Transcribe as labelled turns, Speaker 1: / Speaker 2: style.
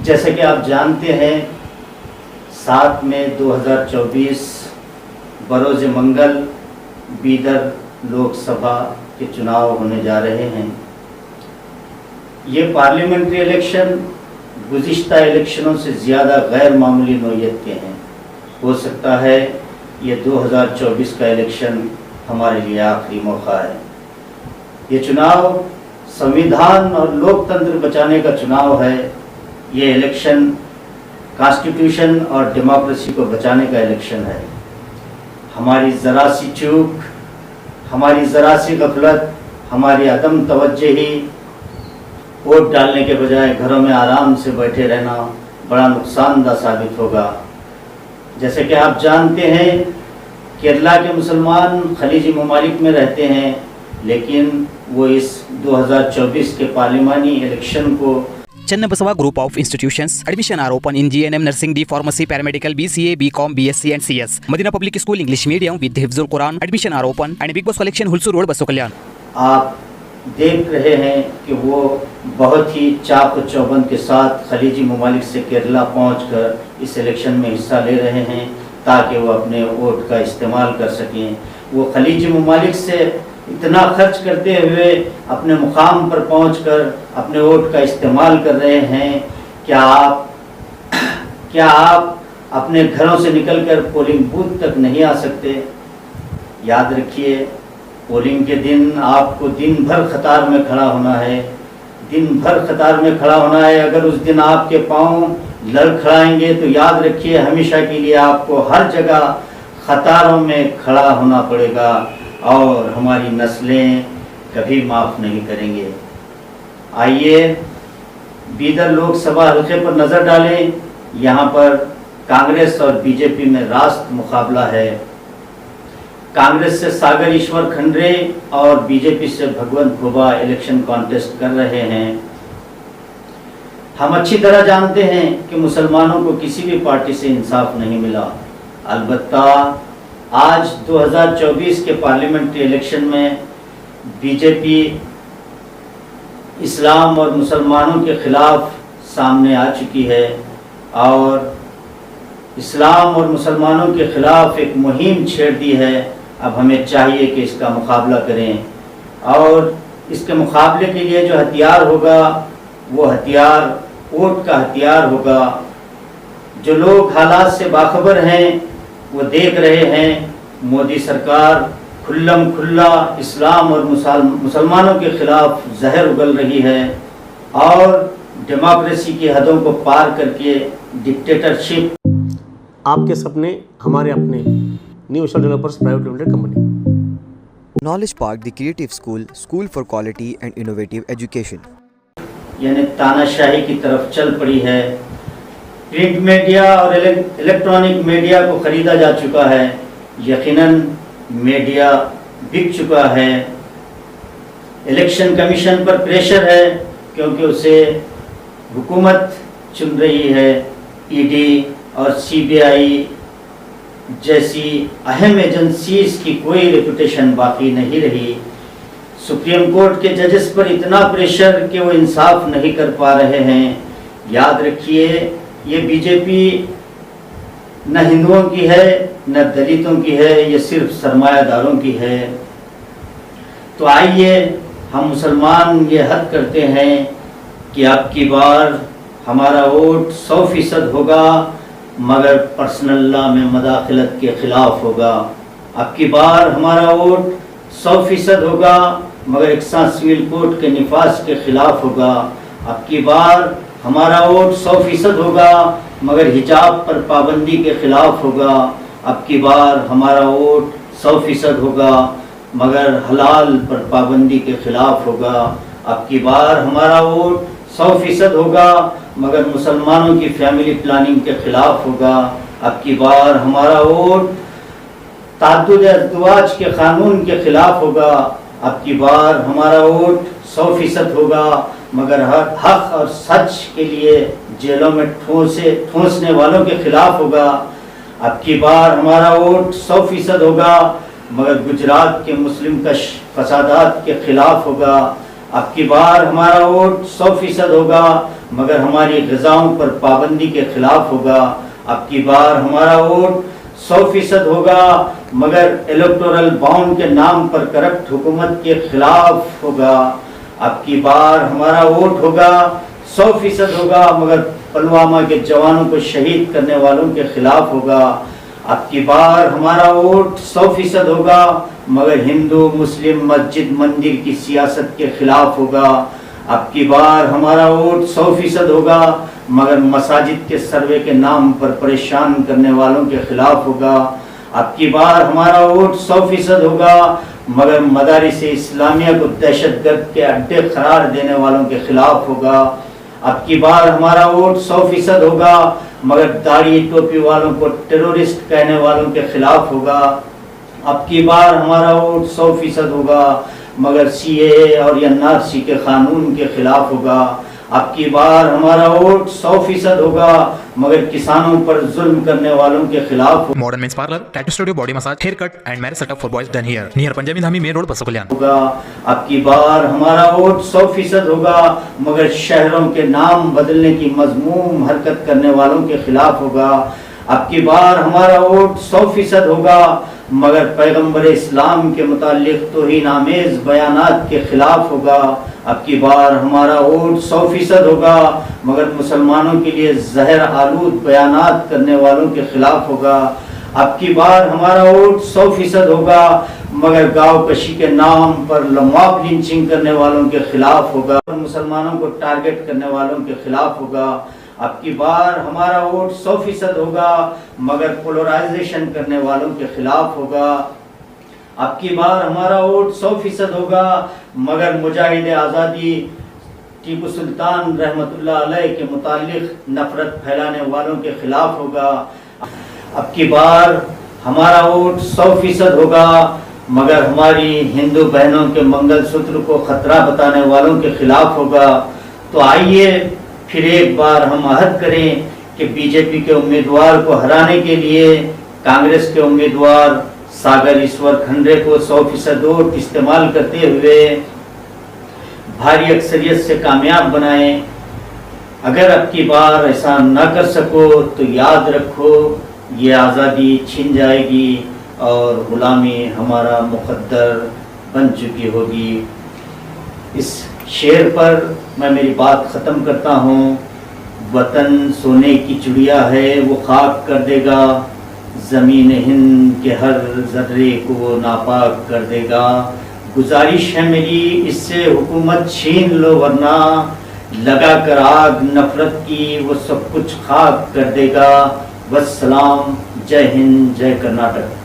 Speaker 1: جیسا کہ آپ جانتے ہیں 7 مئی 2024 بروز منگل بیدر لوک سبھا کے چناؤ ہونے جا رہے ہیں۔ یہ پارلیمنٹری الیکشن گزشتہ الیکشنوں سے زیادہ غیر معمولی نوعیت کے ہیں۔ ہو سکتا ہے یہ 2024 کا الیکشن ہمارے لیے آخری موقع ہے۔ یہ چناؤ سنویدھان اور لوک تنتر بچانے کا چناؤ ہے۔ یہ الیکشن کانسٹیٹیوشن اور ڈیموکریسی کو بچانے کا الیکشن ہے۔ ہماری ذرا سی چوک، ہماری ذرا سی غفلت، ہماری عدم توجہی ووٹ ڈالنے کے بجائے گھروں میں آرام سے بیٹھے رہنا بڑا نقصان دہ ثابت ہوگا۔ جیسے کہ آپ جانتے ہیں کیرلا کے مسلمان خلیجی ممالک میں رہتے ہیں، لیکن وہ اس 2024 کے پارلیمانی الیکشن کو
Speaker 2: Channabasava Group of Institutions. Admission are open in GNM Nursing, D Pharmacy, Paramedical, BCA, BCom, BSc and CS. Madina Public School English Medium with Hifzul Quran. Admission are open and Big Boss Collection Hulsur Road, Basu Kalyan.
Speaker 1: آپ دیکھ رہے ہیں کہ وہ بہت ہی چاق و چوبند کے ساتھ خلیجی ممالک سے کیرلا پہنچ کر اس الیکشن میں حصہ لے رہے ہیں تاکہ وہ اپنے ووٹ کا استعمال کر سکیں۔ وہ خلیجی ممالک سے اتنا خرچ کرتے ہوئے اپنے مقام پر پہنچ کر اپنے ووٹ کا استعمال کر رہے ہیں۔ کیا آپ اپنے گھروں سے نکل کر پولنگ بوتھ تک نہیں آ سکتے؟ یاد رکھیے پولنگ کے دن آپ کو دن بھر قطار میں کھڑا ہونا ہے، دن بھر قطار میں کھڑا ہونا ہے۔ اگر اس دن آپ کے پاؤں لڑکھڑائیں گے تو یاد رکھیے ہمیشہ کے لیے آپ کو ہر جگہ قطاروں میں کھڑا ہونا پڑے گا اور ہماری نسلیں کبھی معاف نہیں کریں گے۔ آئیے بیدر لوک سبھا حلقے پر نظر ڈالیں۔ یہاں پر کانگریس اور بی جے پی میں راست مقابلہ ہے۔ کانگریس سے ساگر ایشور کھنڈرے اور بی جے پی سے بھگونت بھوبا الیکشن کانٹیسٹ کر رہے ہیں۔ ہم اچھی طرح جانتے ہیں کہ مسلمانوں کو کسی بھی پارٹی سے انصاف نہیں ملا، البتہ آج 2024 کے پارلیمنٹری الیکشن میں بی جے پی اسلام اور مسلمانوں کے خلاف سامنے آ چکی ہے اور اسلام اور مسلمانوں کے خلاف ایک مہم چھیڑ دی ہے۔ اب ہمیں چاہیے کہ اس کا مقابلہ کریں اور اس کے مقابلے کے لیے جو ہتھیار ہوگا وہ ہتھیار ووٹ کا ہتھیار ہوگا۔ جو لوگ حالات سے باخبر ہیں وہ دیکھ رہے ہیں مودی سرکار کھلم کھلا اسلام اور مسلمانوں کے خلاف زہر اگل رہی ہے اور ڈیموکریسی کی حدوں کو پار کر کے ڈکٹیٹرشپ۔
Speaker 3: آپ کے سپنے ہمارے اپنے، new Asia developers private limited company.
Speaker 4: Knowledge Park, the Creative School, School for Quality and Innovative Education.
Speaker 1: یعنی تاناشاہی کی طرف چل پڑی ہے۔ پرنٹ میڈیا اور الیکٹرانک میڈیا کو خریدا جا چکا ہے۔ یقیناً میڈیا بک چکا ہے۔ الیکشن کمیشن پر پریشر ہے کیونکہ اسے حکومت چن رہی ہے۔ ای ڈی اور سی بی آئی جیسی اہم ایجنسیز کی کوئی ریپوٹیشن باقی نہیں رہی۔ سپریم کورٹ کے ججز پر اتنا پریشر کہ وہ انصاف نہیں کر پا رہے ہیں۔ یاد رکھیے یہ بی جے پی نہ ہندوؤں کی ہے نہ دلتوں کی ہے، یہ صرف سرمایہ داروں کی ہے۔ تو آئیے ہم مسلمان یہ حد کرتے ہیں کہ اب کی بار ہمارا ووٹ 100% ہوگا مگر پرسنل لا میں مداخلت کے خلاف ہوگا۔ اب کی بار ہمارا ووٹ 100% ہوگا مگر یکساں سول کوڈ کے نفاذ کے خلاف ہوگا۔ اب کی بار ہمارا ووٹ 100% ہوگا مگر حجاب پر پابندی کے خلاف ہوگا۔ اب کی بار ہمارا ووٹ 100% ہوگا مگر حلال پر پابندی کے خلاف ہوگا۔ اب کی بار ہمارا ووٹ 100% ہوگا مگر مسلمانوں کی فیملی پلاننگ کے خلاف ہوگا۔ اب کی بار ہمارا ووٹ تعدد ازدواج کے قانون کے خلاف ہوگا۔ اب کی بار ہمارا ووٹ 100% ہوگا مگر حق اور سچ کے لیے جیلوں میں ٹھونسنے والوں کے خلاف ہوگا۔ اب کی بار ہمارا ووٹ 100% ہوگا مگر گجرات کے مسلم کش فسادات کے خلاف ہوگا۔ اب کی بار ہمارا ووٹ 100% ہوگا مگر ہماری غذاؤں پر پابندی کے خلاف ہوگا. اب کی بار ہمارا ووٹ 100% ہوگا مگر الیکٹورل بانڈ کے نام پر کرپٹ حکومت کے خلاف ہوگا. اب کی بار ہمارا ووٹ ہوگا 100% ہوگا مگر پلوامہ کے جوانوں کو شہید کرنے والوں کے خلاف ہوگا. اب کی بار ہمارا ووٹ 100% ہوگا مگر ہندو مسلم مسجد مندر کی سیاست کے خلاف ہوگا. اب کی بار ہمارا ووٹ 100% ہوگا مگر مساجد کے سروے کے نام پر پریشان کرنے والوں کے خلاف ہوگا. اب کی بار ہمارا ووٹ 100% ہوگا مگر مدارس اسلامیہ کو دہشت گرد کے اڈے قرار دینے والوں کے خلاف ہوگا. اب کی بار ہمارا ووٹ 100% ہوگا مگر داڑھی ٹوپی والوں کو ٹیرورسٹ کہنے والوں کے خلاف ہوگا. اب کی بار ہمارا ووٹ 100% ہوگا مگر CAA اور NRC کے قانون کے خلاف ہوگا. اب کی بار ہمارا ووٹ 100% ہوگا مگر کسانوں پر ظلم کرنے والوں کے خلاف
Speaker 2: Modern Men's Parlor, Tattoo Studio, Body Massage, Haircut and Marriage Setup for boys done here. Near Punjabi Dhami Main Road, Basakulyan.
Speaker 1: ہوگا. اب کی بار ہمارا ووٹ 100% ہوگا مگر شہروں کے نام بدلنے کی مذموم حرکت کرنے والوں کے خلاف ہوگا. اب کی بار ہمارا ووٹ 100% ہوگا مگر پیغمبر اسلام کے متعلق توہین آمیز بیانات کے خلاف ہوگا. اب کی بار ہمارا ووٹ 100% ہوگا مگر مسلمانوں کے لیے زہر آلود بیانات کرنے والوں کے خلاف ہوگا. اب کی بار ہمارا ووٹ 100% ہوگا مگر گاؤں کشی کے نام پر لمواپ لنچنگ کرنے والوں کے خلاف ہوگا. مسلمانوں کو ٹارگٹ کرنے والوں کے خلاف ہوگا. اب کی بار ہمارا ووٹ 100% ہوگا مگر پولرائزیشن کرنے والوں کے خلاف ہوگا. اب کی بار ہمارا ووٹ 100% ہوگا مگر مجاہد آزادی ٹیپو سلطان رحمۃ اللہ علیہ کے متعلق نفرت پھیلانے والوں کے خلاف ہوگا. اب کی بار ہمارا ووٹ 100% ہوگا مگر ہماری ہندو بہنوں کے منگل سوتر کو خطرہ بتانے والوں کے خلاف ہوگا. تو آئیے پھر ایک بار ہم عہد کریں کہ BJP کے امیدوار کو ہرانے کے لیے کانگریس کے امیدوار ساگر ایشور کھنڈے کو 100% ووٹ استعمال کرتے ہوئے بھاری اکثریت سے کامیاب بنائیں. اگر اب کی بار ایسا نہ کر سکو تو یاد رکھو یہ آزادی چھن جائے گی اور غلامی ہمارا مقدر بن چکی ہوگی. اس شعر پر میں میری بات ختم کرتا ہوں. وطن سونے کی چڑیا ہے وہ خاک کر دے گا، زمین ہند کے ہر ذرے کو ناپاک کر دے گا. گزارش ہے میری اس سے حکومت چھین لو ورنہ لگا کر آگ نفرت کی وہ سب کچھ خاک کر دے گا. والسلام. جے ہند، جے کرناٹک.